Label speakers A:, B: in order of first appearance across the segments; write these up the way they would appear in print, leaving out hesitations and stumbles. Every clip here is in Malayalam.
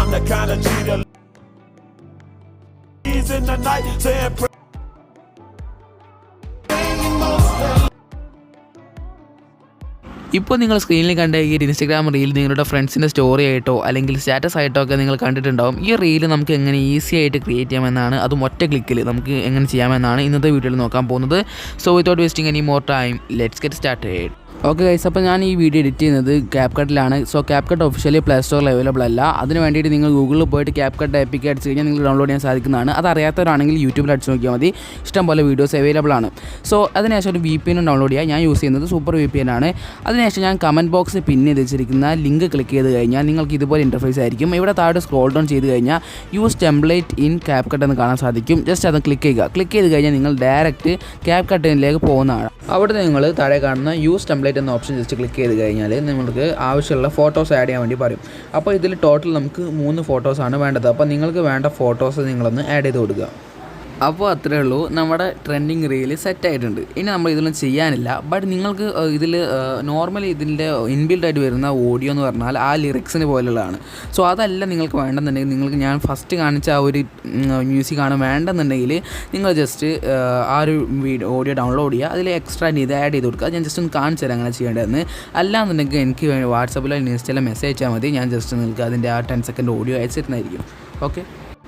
A: I'm the kind of cheater. He's in the night saying.
B: ഇപ്പോൾ നിങ്ങൾ സ്ക്രീനിൽ കണ്ട ഈ ഒരു ഇൻസ്റ്റാഗ്രാം റീൽ നിങ്ങളുടെ ഫ്രണ്ട്സിൻ്റെ സ്റ്റോറി ആയിട്ടോ അല്ലെങ്കിൽ സ്റ്റാറ്റസ് ആയിട്ടോ ഒക്കെ നിങ്ങൾ കണ്ടിട്ടുണ്ടാവും. ഈ റീൽ നമുക്ക് എങ്ങനെ ഈസി ആയിട്ട് ക്രിയേറ്റ് ചെയ്യാമെന്നാണ്, അതും ഒറ്റ ക്ലിക്കിൽ നമുക്ക് എങ്ങനെ ചെയ്യാമെന്നാണ് ഇന്നത്തെ വീഡിയോയിൽ നോക്കാൻ പോകുന്നത്. So without wasting any more time let's get started. Okay guys, അപ്പോൾ ഞാൻ ഈ വീഡിയോ എഡിറ്റ് ചെയ്യുന്നത് ക്യാപ്കട്ടിലാണ്. സോ ക്യാപ്കട്ട് ഒഫീഷ്യലി പ്ലേ സ്റ്റോറിൽ അവൈലബിൾ അല്ല. അതിന് വേണ്ടിയിട്ട് നിങ്ങൾ ഗൂഗിളിൽ പോയിട്ട് ക്യാപ്കട്ട് ആപ്പിക്ക് അടിച്ച് കഴിഞ്ഞാൽ നിങ്ങൾ ഡൗൺലോഡ് ചെയ്യാൻ സാധിക്കുന്നതാണ്. അത് അറിയാത്തവരാണെങ്കിൽ യൂട്യൂബിൽ അടിച്ച് നോക്കിയാൽ മതി, ഇഷ്ടംപോലെ വീഡിയോസ് അവൈലബിൾ ആണ്. സോ അതിനുശേഷം ഒരു VPN ഡൗൺലോഡ് ചെയ്യുക. ഞാൻ യൂസ് ചെയ്യുന്നത് സൂപ്പർ VPN ആണ്. അതിനുശേഷം ഞാൻ കമൻറ്റ് ബോക്സിൽ പിൻ ചെയ്ത് വെച്ചിരിക്കുന്ന ലിങ്ക് ക്ലിക്ക് ചെയ്ത് കഴിഞ്ഞാൽ നിങ്ങൾക്ക് ഇതുപോലെ ഇൻ്റർഫേസ് ആയിരിക്കും. ഇവിടെ താഴെ സ്ക്രോൾ ഡൗൺ ചെയ്ത് കഴിഞ്ഞാൽ യൂസ് ടെംപ്ലേറ്റ് ഇൻ ക്യാപ്കട്ട് എന്ന് കാണാൻ സാധിക്കും. ജസ്റ്റ് അത് ക്ലിക്ക് ചെയ്യുക. ക്ലിക്ക് ചെയ്ത് കഴിഞ്ഞാൽ നിങ്ങൾ ഡയറക്റ്റ് ക്യാപ്കട്ടിലേക്ക് പോകുന്നതാണ്. അവിടെ നിങ്ങൾ താഴെ കാണുന്ന യൂസ് ടെംപ്ലേറ്റ് എന്ന ഓപ്ഷൻ ജസ്റ്റ് ക്ലിക്ക് ചെയ്ത് കഴിഞ്ഞാൽ നിങ്ങൾക്ക് ആവശ്യമുള്ള ഫോട്ടോസ് ആഡ് ചെയ്യാൻ വേണ്ടി പറയും. അപ്പോൾ ഇതിൽ ടോട്ടൽ നമുക്ക് 3 ഫോട്ടോസാണ് വേണ്ടത്. അപ്പോൾ നിങ്ങൾക്ക് വേണ്ട ഫോട്ടോസ് നിങ്ങളൊന്ന് ആഡ് ചെയ്ത് കൊടുക്കുക. അപ്പോൾ അത്രയേ ഉള്ളൂ, നമ്മുടെ ട്രെൻഡിങ് റീൽ സെറ്റായിട്ടുണ്ട്. ഇനി നമ്മൾ ഇതിലൊന്നും ചെയ്യാനില്ല. ബട്ട് നിങ്ങൾക്ക് ഇതിൽ നോർമലി ഇതിൻ്റെ ഇൻബിൽഡായിട്ട് വരുന്ന ഓഡിയോ എന്ന് പറഞ്ഞാൽ ആ ലിറിക്സിന് പോലുള്ളതാണ്. സോ അതല്ല നിങ്ങൾക്ക് വേണ്ടെന്നുണ്ടെങ്കിൽ, നിങ്ങൾക്ക് ഞാൻ ഫസ്റ്റ് കാണിച്ച ആ ഒരു മ്യൂസിക്കാണ് വേണ്ടെന്നുണ്ടെങ്കിൽ നിങ്ങൾ ജസ്റ്റ് ആ ഒരു ഓഡിയോ ഡൗൺലോഡ് ചെയ്യുക, അതിൽ എക്സ്ട്രാ ഇത് ആഡ് ചെയ്ത് കൊടുക്കുക. ഞാൻ ജസ്റ്റ് ഒന്ന് കാണിച്ചു തരാം അങ്ങനെ ചെയ്യേണ്ടതെന്ന്. അല്ലാന്നുണ്ടെങ്കിൽ എനിക്ക് വാട്സപ്പിലോ ഇൻസ്റ്റയിലോ മെസ്സേജ് അയച്ചാൽ മതി. ഞാൻ ജസ്റ്റ് നിങ്ങൾക്ക് അതിൻ്റെ ആ 10 സെക്കൻഡ് ഓഡിയോ അയച്ചിരുന്നായിരിക്കും. ഓക്കെ,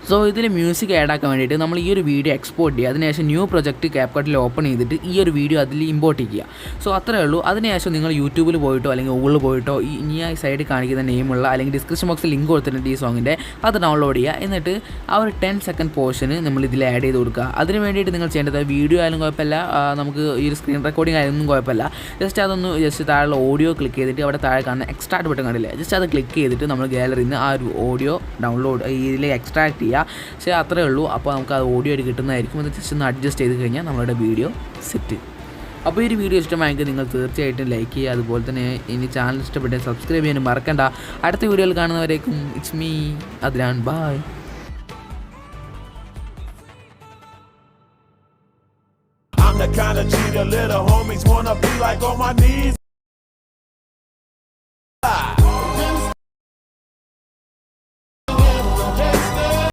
B: സോ ഇതിൽ മ്യൂസിക് ആഡ് ആക്കാൻ വേണ്ടിയിട്ട് നമ്മൾ ഈ ഒരു വീഡിയോ എക്സ്പോർട്ട് ചെയ്യുക. അതിനുശേഷം ന്യൂ പ്രൊജക്റ്റ് ക്യാപ്കട്ടിൽ ഓപ്പൺ ചെയ്തിട്ട് ഈ ഒരു വീഡിയോ അതിൽ ഇമ്പോർട്ട് ചെയ്യുക. സോ അത്രയേ ഉള്ളൂ. അതിനുശേഷം നിങ്ങൾ യൂട്യൂബിൽ പോയിട്ടോ അല്ലെങ്കിൽ ഗൂഗിളിൽ പോയിട്ടോ ഈ സൈഡിൽ കാണിക്കുന്ന നെയിമുള്ള അല്ലെങ്കിൽ ഡിസ്ക്രിപ്ഷൻ ബോക്സിൽ ലിങ്ക് കൊടുത്തിട്ടുണ്ട് ഈ സോങ്ങിൻ്റെ, അത് ഡൗൺലോഡ് ചെയ്യുക. എന്നിട്ട് ആ ഒരു 10 സെക്കൻഡ് പോർഷന് നമ്മൾ ഇതിൽ ആഡ് ചെയ്ത് കൊടുക്കുക. അതിന് വേണ്ടിയിട്ട് നിങ്ങൾ ചെയ്യേണ്ടത് വീഡിയോ ആയാലും കുഴപ്പമില്ല, നമുക്ക് ഈ ഒരു സ്ക്രീൻ റെക്കോർഡിംഗ് ആയാലും കുഴപ്പമില്ല. ജസ്റ്റ് അതൊന്ന് ജസ്റ്റ് താഴെ ഓഡിയോ ക്ലിക്ക് ചെയ്തിട്ട് അവിടെ താഴെ കാണുന്ന എക്സ്ട്രാക്ട് ബട്ടൺ കണ്ടില്ലേ, ജസ്റ്റ് അത് ക്ലിക്ക് ചെയ്തിട്ട് നമ്മൾ ഗാലറിയിൽ നിന്ന് ആ ഒരു ഓഡിയോ ഡൗൺലോഡ് ഇതിൽ എക്സ്ട്രാക്ട് ചെയ്യുക. പക്ഷേ അത്രയേ ഉള്ളൂ. അപ്പോൾ നമുക്ക് അത് ഓഡിയോ ആയിട്ട് കിട്ടുന്നതായിരിക്കും. അത് ജസ്റ്റ് ഒന്ന് അഡ്ജസ്റ്റ് ചെയ്ത് കഴിഞ്ഞാൽ നമ്മളുടെ വീഡിയോ സെറ്റ്. അപ്പോൾ ഈ ഒരു വീഡിയോ ഇഷ്ടമായെങ്കിൽ നിങ്ങൾ തീർച്ചയായിട്ടും ലൈക്ക് ചെയ്യുക. അതുപോലെ തന്നെ ഇനി ചാനൽ ഇഷ്ടപ്പെട്ടാൽ സബ്സ്ക്രൈബ് ചെയ്യാനും മറക്കണ്ട. അടുത്ത വീഡിയോയിൽ കാണുന്നവരേക്കും it's me Adnan. Bye.
A: I'm the kind of cheater little homies wanna be like on my knees.